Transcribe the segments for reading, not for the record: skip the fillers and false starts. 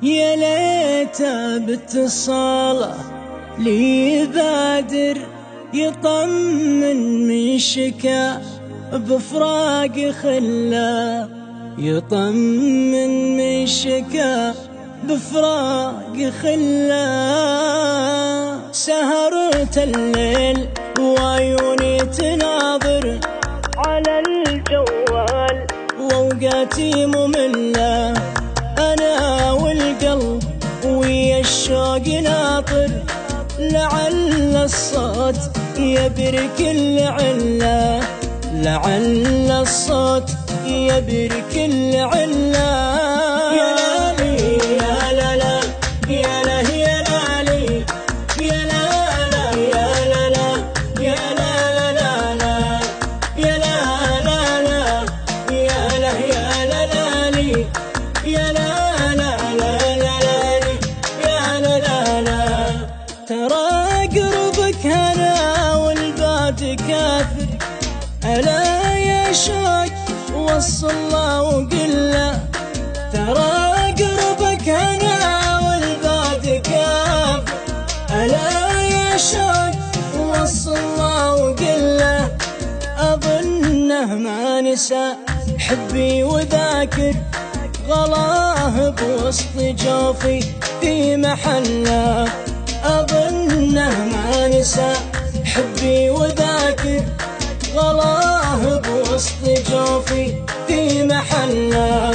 يا ليته باتصاله لي بادر يطمن من شكا بفراق خله، يطمن من شكا بفراق خله. سهرت الليل وعيوني تناظر على الجوال واوقاتي ممله، انا والقلب ويا الشوق ناطر، لعل الصوت يبرك العله، لعل الصوت يبرك العله. يا لالي يا لالا يا لا يا لالي يا لالا يا لالا يا لالا يا لالا يا لا يا لالي يا لالا يا لالا. ترى قربك هنا والبعد كافر، ألا يا شوق وصل له وقل له، ترى قربك هنا والبعد كافر، ألا يا شوق وصل له وقل له. أظنه ما نسى حبي وذاكر، غلاه بوسط جوفي في محله، أظنه ما نسى حبي وذاكر، غلاه بوسط جوفي في محله،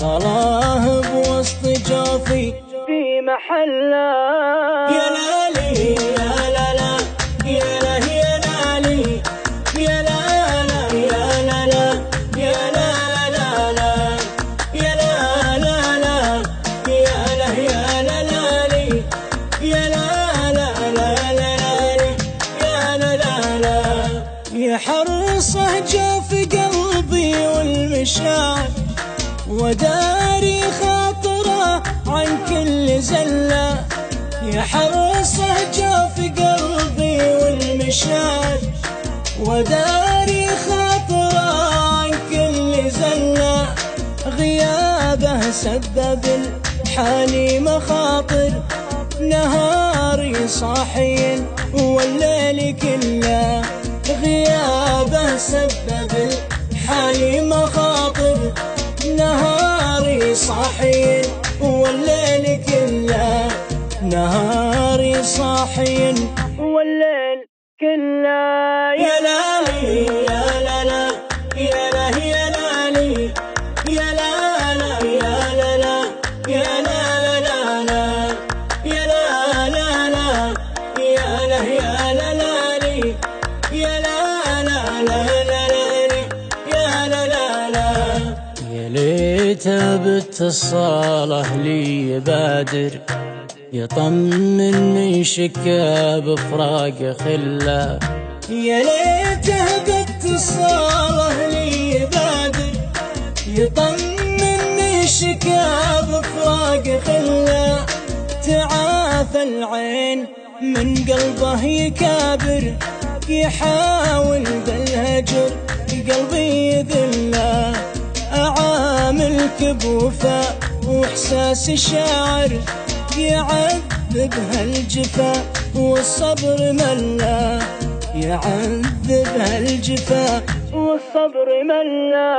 غلاه بوسط جوفي في محله. يا لالي يا لالا يا لا يا لالي يا لالا يا لالا يا لالا يا لالا يا لا يا لالي يا لالا يا لالا. يا حرصه جوف قلبي والمشاعر، وداري خاطره عن كل زله، يا حرصه جوف قلبي والمشاعر، وداري خاطره عن كل زله. غيابه سبب الحالي مخاطر، نهاري صاحي والليل كله، غيابه سبب الحالي مخاطر، نهاري صاحي والليل كله، نهاري صاحي والليل كله. يا لالي يا لالا يا لا يا لالي يا لالا يا لالا يا لالا يا لالا يا لا يا لالي يا لالا يا لالا. يا ليته باتصاله لي بادر يطمن من شكا بفراق خله، يا ليته باتصاله لي بادر يطمن من شكا بفراق خله. تعافى العين من قلبه يكابر، يحاول بالهجر قلبي يذله، أعاملك بوفاء وإحساس الشاعر، يعذب هالجفا والصبر ملا، يعذب هالجفا والصبر ملا.